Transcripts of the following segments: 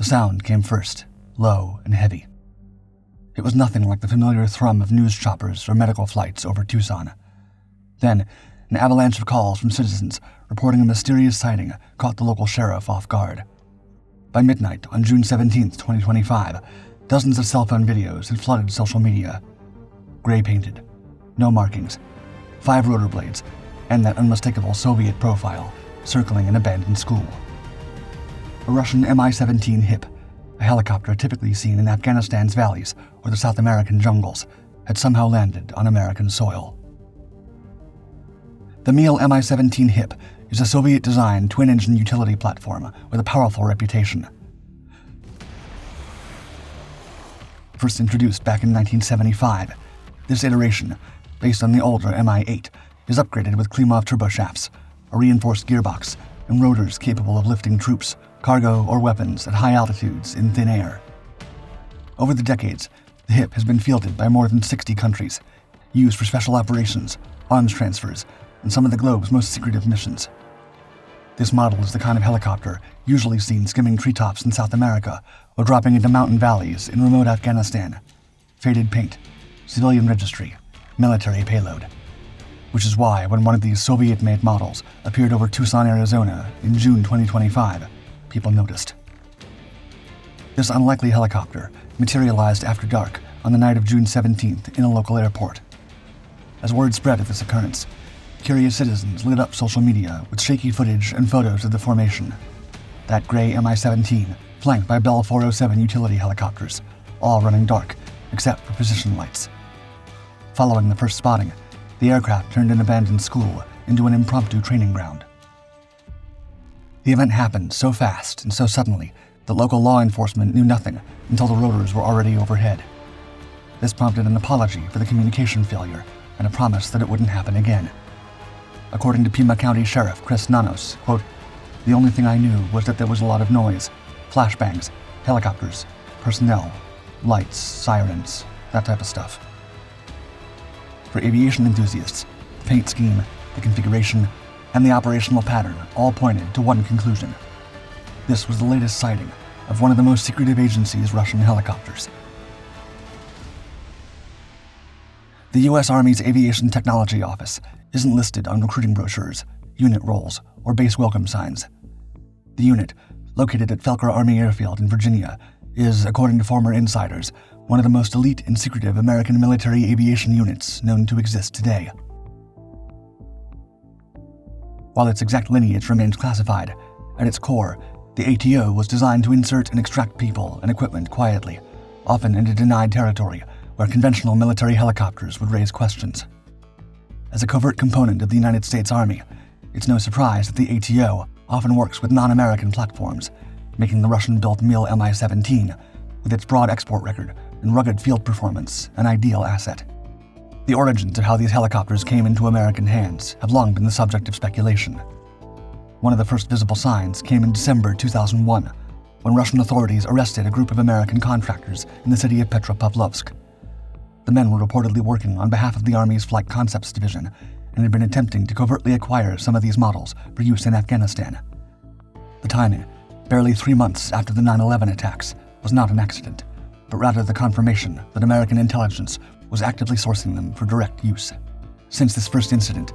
sound came first, low and heavy. It was nothing like the familiar thrum of news choppers or medical flights over Tucson. Then, an avalanche of calls from citizens reporting a mysterious sighting caught the local sheriff off guard. By midnight on June 17, 2025, dozens of cell phone videos had flooded social media. Gray-painted, no markings, 5 rotor blades, and that unmistakable Soviet profile circling an abandoned school. A Russian Mi-17 HIP, a helicopter typically seen in Afghanistan's valleys or the South American jungles, had somehow landed on American soil. The Mil Mi-17 HIP is a Soviet-designed twin-engine utility platform with a powerful reputation. First introduced back in 1975, this iteration, based on the older Mi-8, is upgraded with Klimov turboshaft, a reinforced gearbox, and rotors capable of lifting troops, cargo, or weapons at high altitudes in thin air. Over the decades, the HIP has been fielded by more than 60 countries, used for special operations, arms transfers, and some of the globe's most secretive missions. This model is the kind of helicopter usually seen skimming treetops in South America or dropping into mountain valleys in remote Afghanistan. Faded paint, civilian registry, military payload. Which is why when one of these Soviet-made models appeared over Tucson, Arizona in June 2025, people noticed. This unlikely helicopter materialized after dark on the night of June 17th in a local airport. As word spread of this occurrence, curious citizens lit up social media with shaky footage and photos of the formation. That gray Mi-17, flanked by Bell 407 utility helicopters, all running dark except for position lights. Following the first spotting, the aircraft turned an abandoned school into an impromptu training ground. The event happened so fast and so suddenly that local law enforcement knew nothing until the rotors were already overhead. This prompted an apology for the communication failure and a promise that it wouldn't happen again. According to Pima County Sheriff Chris Nanos, quote, "The only thing I knew was that there was a lot of noise, flashbangs, helicopters, personnel, lights, sirens, that type of stuff." For aviation enthusiasts, the paint scheme, the configuration, and the operational pattern all pointed to one conclusion. This was the latest sighting of one of the most secretive agency's Russian helicopters. The U.S. Army's Aviation Technology Office isn't listed on recruiting brochures, unit roles, or base welcome signs. The unit, located at Felker Army Airfield in Virginia, is, according to former insiders, one of the most elite and secretive American military aviation units known to exist today. While its exact lineage remains classified, at its core, the ATO was designed to insert and extract people and equipment quietly, often into denied territory where conventional military helicopters would raise questions. As a covert component of the United States Army, it's no surprise that the ATO often works with non-American platforms, making the Russian-built Mil Mi-17, with its broad export record and rugged field performance, an ideal asset. The origins of how these helicopters came into American hands have long been the subject of speculation. One of the first visible signs came in December 2001, when Russian authorities arrested a group of American contractors in the city of Petropavlovsk. The men were reportedly working on behalf of the Army's Flight Concepts Division and had been attempting to covertly acquire some of these models for use in Afghanistan. The timing, barely 3 months after the 9/11 attacks, was not an accident, but rather the confirmation that American intelligence was actively sourcing them for direct use. Since this first incident,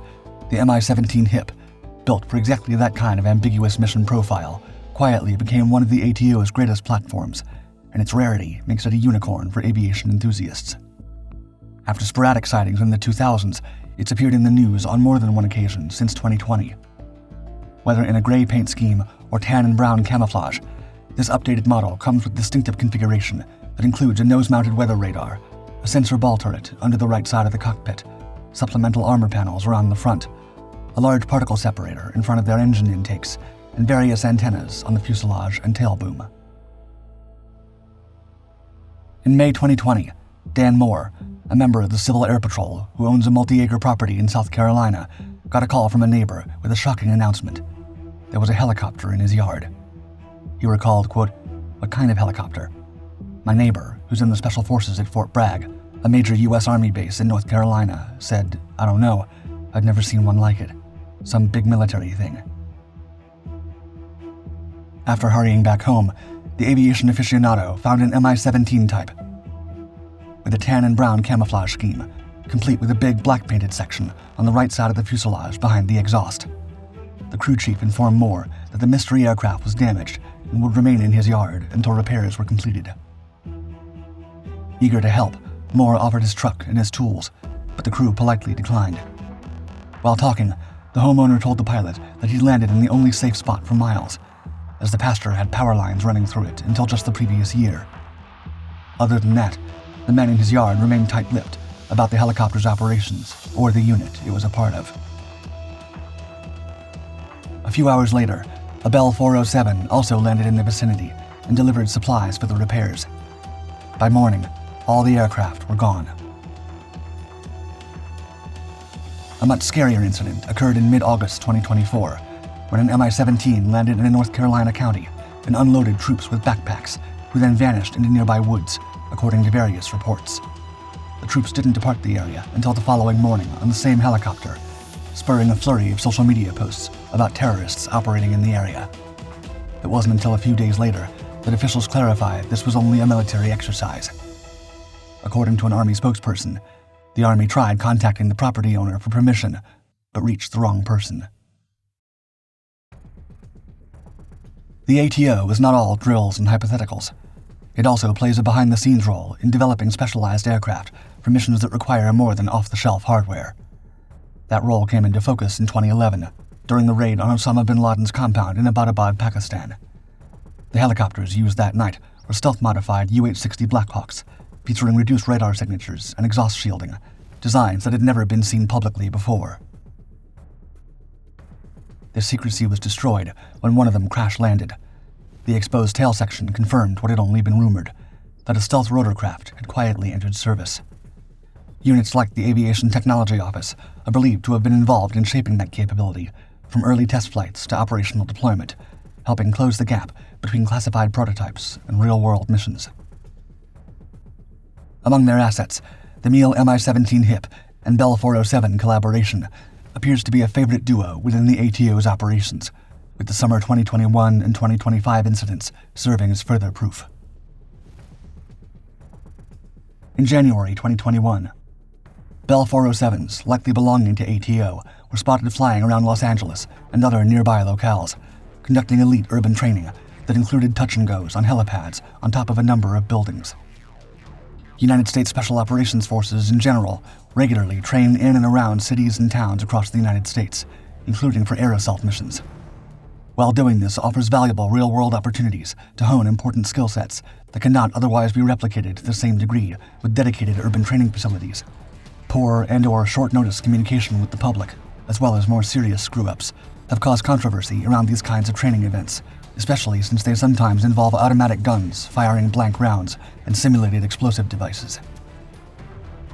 the Mi-17 HIP, built for exactly that kind of ambiguous mission profile, quietly became one of the ATO's greatest platforms, and its rarity makes it a unicorn for aviation enthusiasts. After sporadic sightings in the 2000s, it's appeared in the news on more than one occasion since 2020. Whether in a gray paint scheme or tan and brown camouflage, this updated model comes with distinctive configuration that includes a nose-mounted weather radar, a sensor ball turret under the right side of the cockpit, supplemental armor panels around the front, a large particle separator in front of their engine intakes, and various antennas on the fuselage and tail boom. In May 2020, Dan Moore, a member of the Civil Air Patrol who owns a multi-acre property in South Carolina, got a call from a neighbor with a shocking announcement. There was a helicopter in his yard. He recalled, quote, "What kind of helicopter?" My neighbor, who's in the Special Forces at Fort Bragg, a major U.S. Army base in North Carolina, said, "I don't know. I've never seen one like it. Some big military thing." After hurrying back home, the aviation aficionado found an Mi-17 type with a tan and brown camouflage scheme, complete with a big black painted section on the right side of the fuselage behind the exhaust. The crew chief informed Moore that the mystery aircraft was damaged and would remain in his yard until repairs were completed. Eager to help, Moore offered his truck and his tools, but the crew politely declined. While talking, the homeowner told the pilot that he'd landed in the only safe spot for miles, as the pasture had power lines running through it until just the previous year. Other than that, the men in his yard remained tight-lipped about the helicopter's operations or the unit it was a part of. A few hours later, a Bell 407 also landed in the vicinity and delivered supplies for the repairs. By morning, all the aircraft were gone. A much scarier incident occurred in mid-August 2024, when an Mi-17 landed in a North Carolina county and unloaded troops with backpacks, who then vanished into nearby woods, according to various reports. The troops didn't depart the area until the following morning on the same helicopter, spurring a flurry of social media posts about terrorists operating in the area. It wasn't until a few days later that officials clarified this was only a military exercise. According to an Army spokesperson, the Army tried contacting the property owner for permission, but reached the wrong person. The ATO is not all drills and hypotheticals. It also plays a behind-the-scenes role in developing specialized aircraft for missions that require more than off-the-shelf hardware. That role came into focus in 2011, during the raid on Osama bin Laden's compound in Abbottabad, Pakistan. The helicopters used that night were stealth-modified UH-60 Blackhawks, featuring reduced radar signatures and exhaust shielding, designs that had never been seen publicly before. Their secrecy was destroyed when one of them crash-landed. The exposed tail section confirmed what had only been rumored, that a stealth rotorcraft had quietly entered service. Units like the Aviation Technology Office are believed to have been involved in shaping that capability, from early test flights to operational deployment, helping close the gap between classified prototypes and real-world missions. Among their assets, the Meal Mi-17 HIP and Bell 407 collaboration appears to be a favorite duo within the ATO's operations, with the summer 2021 and 2025 incidents serving as further proof. In January 2021, Bell 407s, likely belonging to ATO, were spotted flying around Los Angeles and other nearby locales, conducting elite urban training that included touch-and-goes on helipads on top of a number of buildings. United States Special Operations Forces in general regularly train in and around cities and towns across the United States, including for air assault missions. While doing this offers valuable real-world opportunities to hone important skill sets that cannot otherwise be replicated to the same degree with dedicated urban training facilities. Poor and/or short-notice communication with the public, as well as more serious screw-ups, have caused controversy around these kinds of training events, especially since they sometimes involve automatic guns firing blank rounds and simulated explosive devices.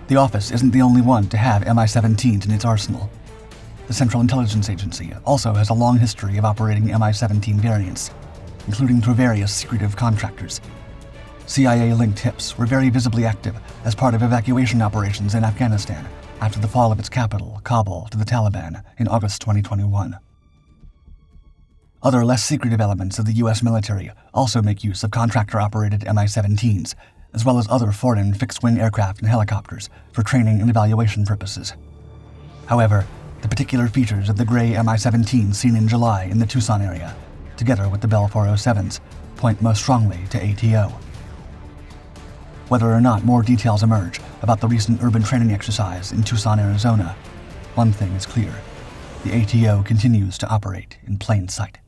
The office isn't the only one to have Mi-17s in its arsenal. The Central Intelligence Agency also has a long history of operating Mi-17 variants, including through various secretive contractors. CIA-linked HIPs were very visibly active as part of evacuation operations in Afghanistan after the fall of its capital, Kabul, to the Taliban in August 2021. Other less secretive elements of the U.S. military also make use of contractor-operated Mi-17s, as well as other foreign fixed-wing aircraft and helicopters for training and evaluation purposes. However, the particular features of the gray Mi-17 seen in July in the Tucson area, together with the Bell 407s, point most strongly to ATO. Whether or not more details emerge about the recent urban training exercise in Tucson, Arizona, one thing is clear: the ATO continues to operate in plain sight.